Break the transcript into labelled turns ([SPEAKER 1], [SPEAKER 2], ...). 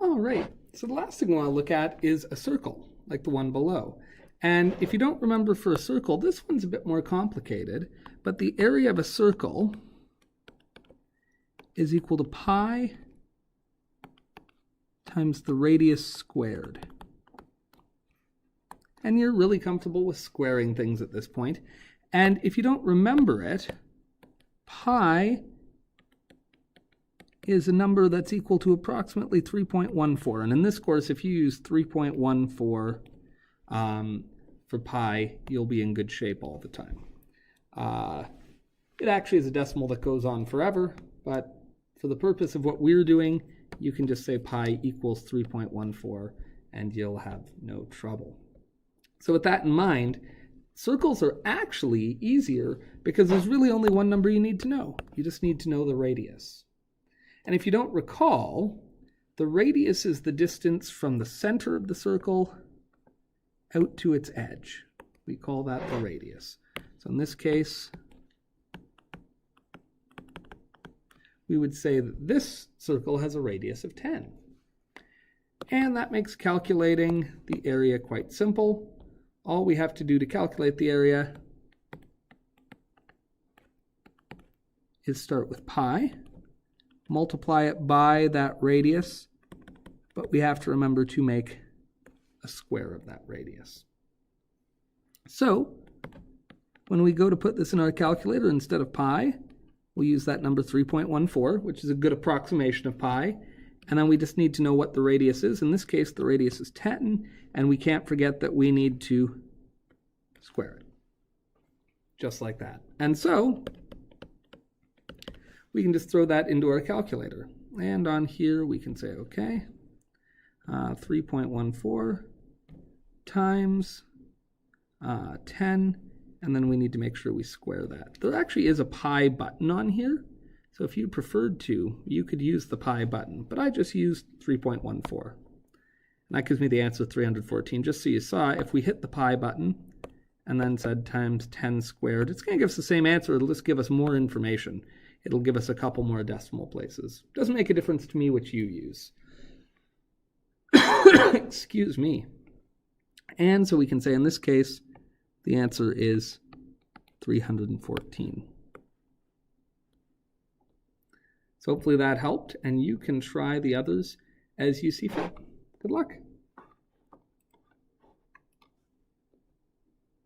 [SPEAKER 1] All right, so the last thing we want to look at is a circle, like the one below. And if you don't remember for a circle, this one's a bit more complicated, but the area of a circle is equal to pi times the radius squared. And you're really comfortable with squaring things at this point. And if you don't remember it, pi is a number that's equal to approximately 3.14. And in this course, if you use 3.14 for pi, you'll be in good shape all the time. It actually is a decimal that goes on forever, but for the purpose of what we're doing, you can just say pi equals 3.14 and you'll have no trouble. So with that in mind, circles are actually easier because there's really only one number you need to know. You just need to know the radius. And if you don't recall, the radius is the distance from the center of the circle out to its edge. We call that the radius. So in this case, we would say that this circle has a radius of 10. And that makes calculating the area quite simple. All we have to do to calculate the area is start with pi, multiply it by that radius, but we have to remember to make a square of that radius. So when we go to put this in our calculator, instead of pi, we'll use that number 3.14, which is a good approximation of pi. And then we just need to know what the radius is. In this case, the radius is 10, and we can't forget that we need to square it, just like that. And so we can just throw that into our calculator. And on here, we can say, okay, 3.14 times 10, and then we need to make sure we square that. There actually is a pi button on here, so if you preferred to, you could use the pi button, but I just used 3.14. And that gives me the answer 314. Just so you saw, if we hit the pi button and then said times 10 squared, it's going to give us the same answer. It'll just give us more information. It'll give us a couple more decimal places. Doesn't make a difference to me which you use. Excuse me. And so we can say in this case, the answer is 314. So hopefully that helped, and you can try the others as you see fit. Good luck.